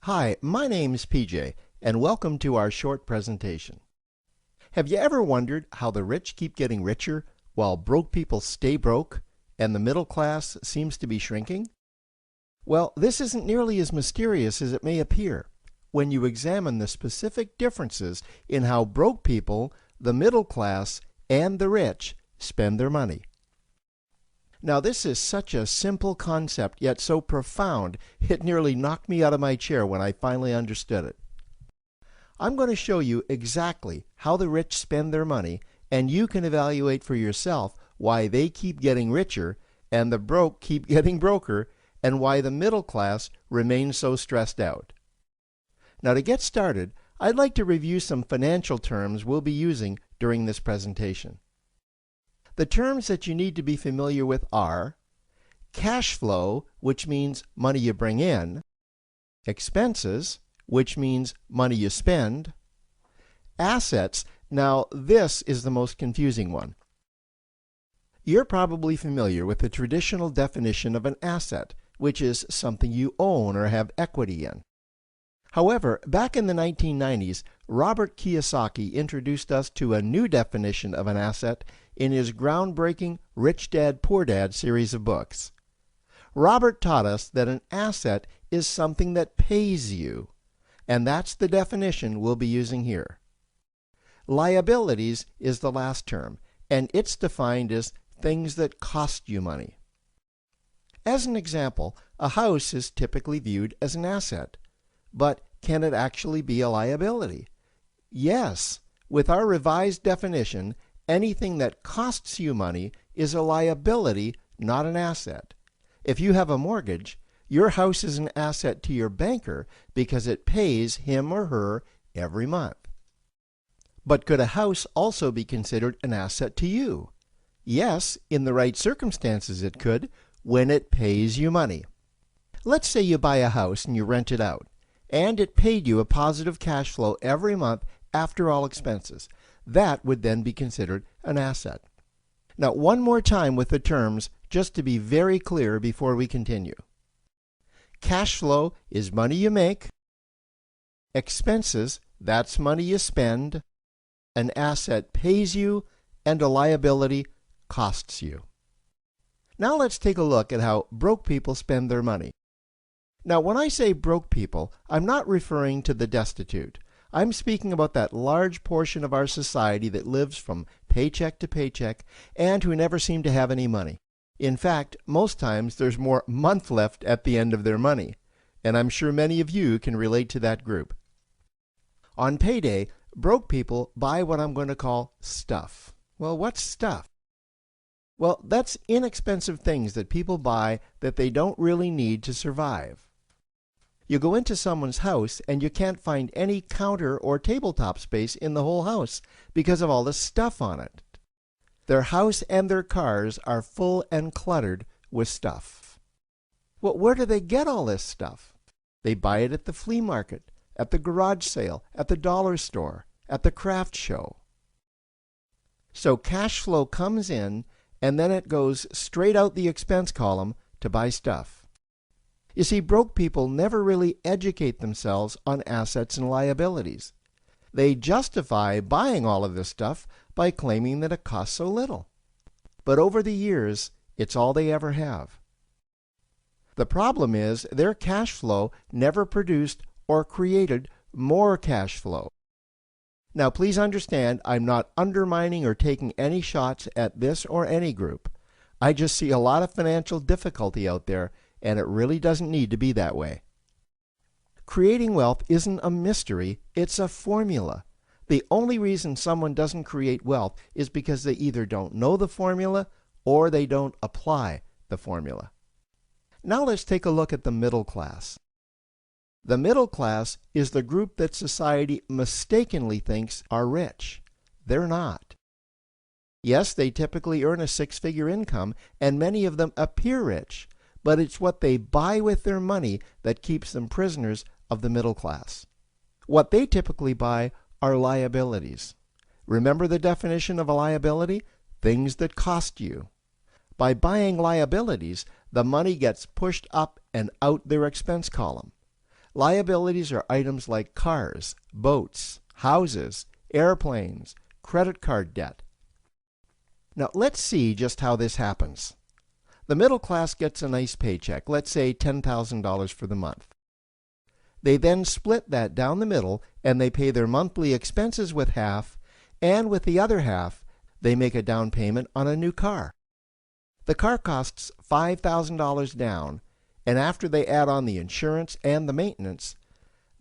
Hi, my name's PJ, and welcome to our short presentation. Have you ever wondered how the rich keep getting richer while broke people stay broke and the middle class seems to be shrinking? Well, this isn't nearly as mysterious as it may appear when you examine the specific differences in how broke people, the middle class, and the rich spend their money. Now, this is such a simple concept, yet so profound, it nearly knocked me out of my chair when I finally understood it. I'm going to show you exactly how the rich spend their money, and you can evaluate for yourself why they keep getting richer and the broke keep getting broker, and why the middle class remains so stressed out. Now, to get started, I'd like to review some financial terms we'll be using during this presentation. The terms that you need to be familiar with are cash flow, which means money you bring in, expenses, which means money you spend, assets. Now, this is the most confusing one. You're probably familiar with the traditional definition of an asset, which is something you own or have equity in. However, back in the 1990s, Robert Kiyosaki introduced us to a new definition of an asset in his groundbreaking Rich Dad, Poor Dad series of books. Robert taught us that an asset is something that pays you, and that's the definition we'll be using here. Liabilities is the last term, and it's defined as things that cost you money. As an example, a house is typically viewed as an asset, but can it actually be a liability? Yes, with our revised definition, anything that costs you money is a liability, not an asset. If you have a mortgage, your house is an asset to your banker because it pays him or her every month. But could a house also be considered an asset to you? Yes, in the right circumstances it could, when it pays you money. Let's say you buy a house and you rent it out, and it paid you a positive cash flow every month after all expenses. That would then be considered an asset. Now, one more time with the terms, just to be very clear before we continue. Cash flow is money you make. Expenses, that's money you spend. An asset pays you, and a liability costs you. Now let's take a look at how broke people spend their money. Now, when I say broke people, I'm not referring to the destitute. I'm speaking about that large portion of our society that lives from paycheck to paycheck and who never seem to have any money. In fact, most times there's more month left at the end of their money, and I'm sure many of you can relate to that group. On payday, broke people buy what I'm going to call stuff. Well, what's stuff? Well, that's inexpensive things that people buy that they don't really need to survive. You go into someone's house and you can't find any counter or tabletop space in the whole house because of all the stuff on it. Their house and their cars are full and cluttered with stuff. Well, where do they get all this stuff? They buy it at the flea market, at the garage sale, at the dollar store, at the craft show. So cash flow comes in and then it goes straight out the expense column to buy stuff. You see, broke people never really educate themselves on assets and liabilities. They justify buying all of this stuff by claiming that it costs so little. But over the years, it's all they ever have. The problem is their cash flow never produced or created more cash flow. Now, please understand, I'm not undermining or taking any shots at this or any group. I just see a lot of financial difficulty out there, and it really doesn't need to be that way. Creating wealth isn't a mystery, it's a formula. The only reason someone doesn't create wealth is because they either don't know the formula or they don't apply the formula. Now let's take a look at the middle class. The middle class is the group that society mistakenly thinks are rich. They're not. Yes, they typically earn a six-figure income, and many of them appear rich, but it's what they buy with their money that keeps them prisoners of the middle class. What they typically buy are liabilities. Remember the definition of a liability? Things that cost you. By buying liabilities, the money gets pushed up and out their expense column. Liabilities are items like cars, boats, houses, airplanes, credit card debt. Now let's see just how this happens. The middle class gets a nice paycheck, let's say $10,000 for the month. They then split that down the middle and they pay their monthly expenses with half, and with the other half, they make a down payment on a new car. The car costs $5,000 down, and after they add on the insurance and the maintenance,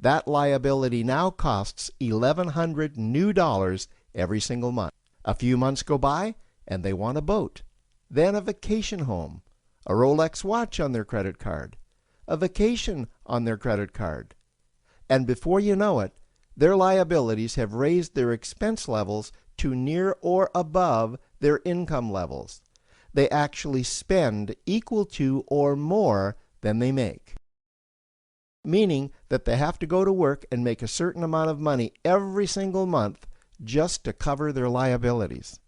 that liability now costs $1,100 new dollars every single month. A few months go by, and they want a boat, then a vacation home, a Rolex watch on their credit card, a vacation on their credit card. And before you know it, their liabilities have raised their expense levels to near or above their income levels. They actually spend equal to or more than they make, meaning that they have to go to work and make a certain amount of money every single month just to cover their liabilities.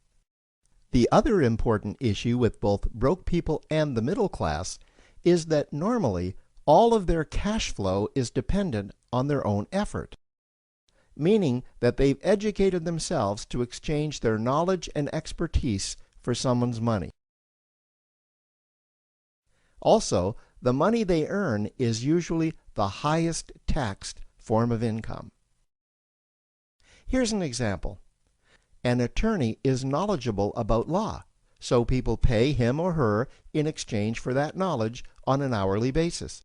The other important issue with both broke people and the middle class is that normally all of their cash flow is dependent on their own effort, meaning that they've educated themselves to exchange their knowledge and expertise for someone's money. Also, the money they earn is usually the highest taxed form of income. Here's an example. An attorney is knowledgeable about law, so people pay him or her in exchange for that knowledge on an hourly basis.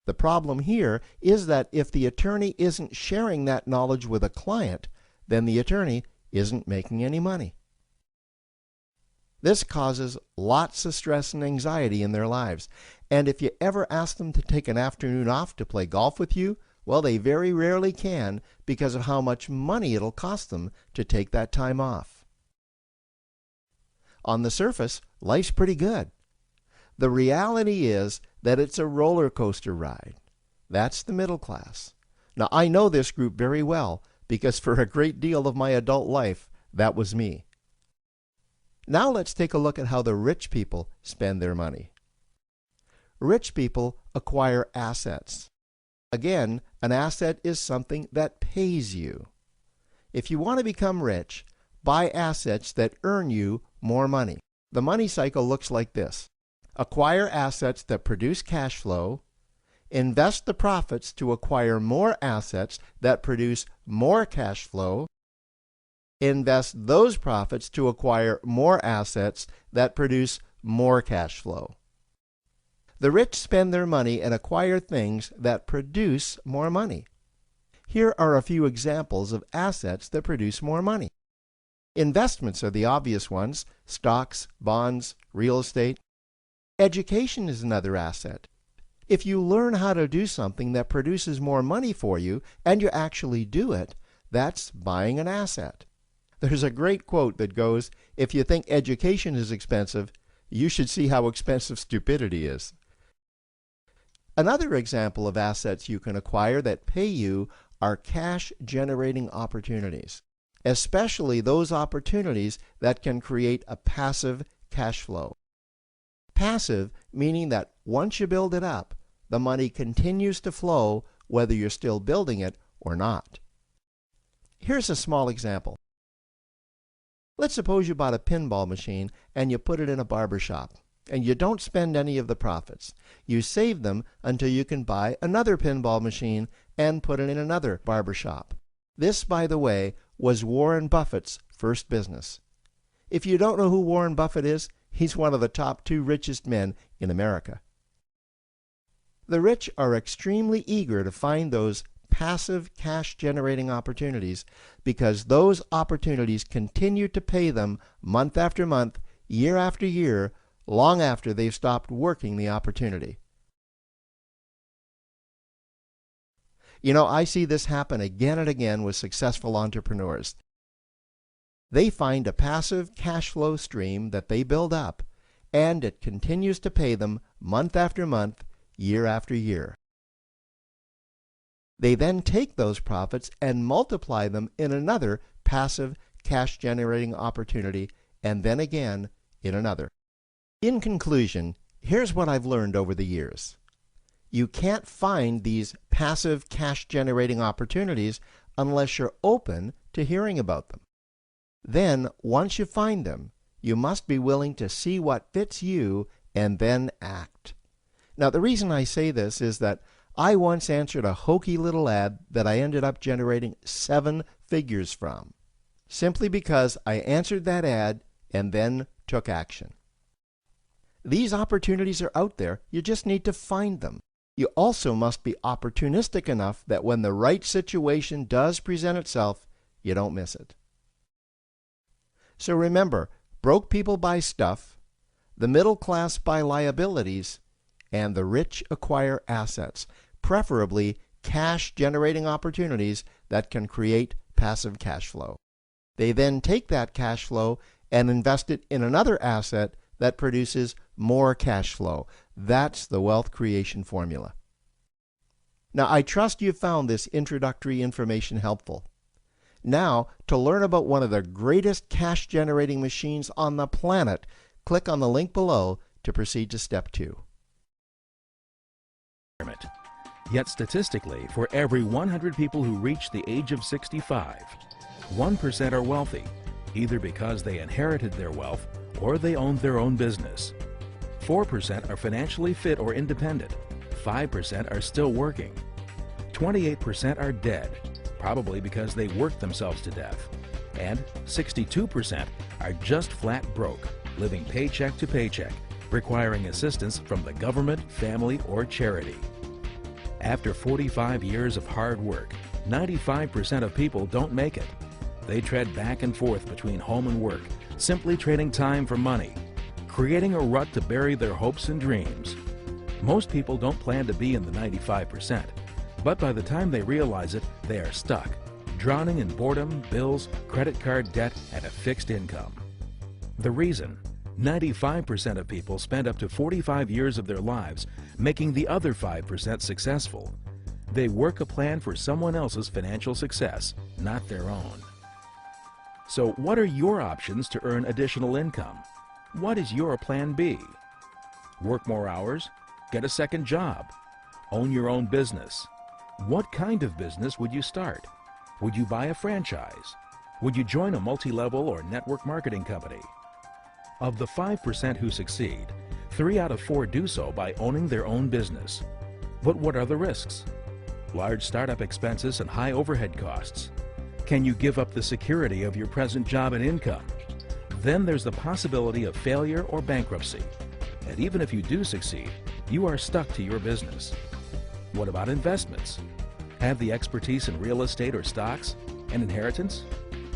The problem here is that if the attorney isn't sharing that knowledge with a client, then the attorney isn't making any money. This causes lots of stress and anxiety in their lives, and if you ever ask them to take an afternoon off to play golf with you, well, they very rarely can because of how much money it'll cost them to take that time off. On the surface, life's pretty good. The reality is that it's a roller coaster ride. That's the middle class. Now, I know this group very well because for a great deal of my adult life, that was me. Now let's take a look at how the rich people spend their money. Rich people acquire assets. Again, an asset is something that pays you. If you want to become rich, buy assets that earn you more money. The money cycle looks like this. Acquire assets that produce cash flow, invest the profits to acquire more assets that produce more cash flow, invest those profits to acquire more assets that produce more cash flow. The rich spend their money and acquire things that produce more money. Here are a few examples of assets that produce more money. Investments are the obvious ones: stocks, bonds, real estate. Education is another asset. If you learn how to do something that produces more money for you and you actually do it, that's buying an asset. There's a great quote that goes, "If you think education is expensive, you should see how expensive stupidity is." Another example of assets you can acquire that pay you are cash-generating opportunities, especially those opportunities that can create a passive cash flow. Passive meaning that once you build it up, the money continues to flow whether you're still building it or not. Here's a small example. Let's suppose you bought a pinball machine and you put it in a barber shop, and you don't spend any of the profits. You save them until you can buy another pinball machine and put it in another barber shop. This, by the way, was Warren Buffett's first business. If you don't know who Warren Buffett is, he's one of the top 2 richest men in America. The rich are extremely eager to find those passive cash-generating opportunities because those opportunities continue to pay them month after month, year after year, long after they've stopped working the opportunity. You know, I see this happen again and again with successful entrepreneurs. They find a passive cash flow stream that they build up, and it continues to pay them month after month, year after year. They then take those profits and multiply them in another passive cash-generating opportunity, and then again in another. In conclusion, here's what I've learned over the years. You can't find these passive cash generating opportunities unless you're open to hearing about them. Then, once you find them, you must be willing to see what fits you and then act. Now, the reason I say this is that I once answered a hokey little ad that I ended up generating 7 figures from, simply because I answered that ad and then took action. These opportunities are out there, you just need to find them. You also must be opportunistic enough that when the right situation does present itself, you don't miss it. So remember, broke people buy stuff, the middle class buy liabilities, and the rich acquire assets, preferably cash-generating opportunities that can create passive cash flow. They then take that cash flow and invest it in another asset that produces more cash flow. That's the wealth creation formula. Now, I trust you found this introductory information helpful. Now, to learn about one of the greatest cash-generating machines on the planet, click on the link below to proceed to step 2. Yet statistically, for every 100 people who reach the age of 65, 1% are wealthy, either because they inherited their wealth or they owned their own business. 4% are financially fit or independent. 5% are still working. 28% are dead, probably because they worked themselves to death. And 62% are just flat broke, living paycheck to paycheck, requiring assistance from the government, family, or charity. After 45 years of hard work, 95% of people don't make it. They tread back and forth between home and work, simply trading time for money, creating a rut to bury their hopes and dreams. Most people don't plan to be in the 95%, but by the time they realize it, they are stuck, drowning in boredom, bills, credit card debt, and a fixed income. The reason? 95% of people spend up to 45 years of their lives making the other 5% successful. They work a plan for someone else's financial success, not their own. So what are your options to earn additional income? What is your plan B? Work more hours? Get a second job? Own your own business? What kind of business would you start? Would you buy a franchise? Would you join a multi-level or network marketing company? Of the 5% who succeed, 3 out of 4 do so by owning their own business. But what are the risks? Large startup expenses and high overhead costs. Can you give up the security of your present job and income? Then there's the possibility of failure or bankruptcy. And even if you do succeed, you are stuck to your business. What about investments? Have the expertise in real estate or stocks? An inheritance?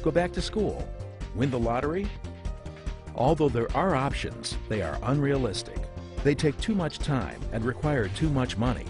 Go back to school? Win the lottery? Although there are options, they are unrealistic. They take too much time and require too much money.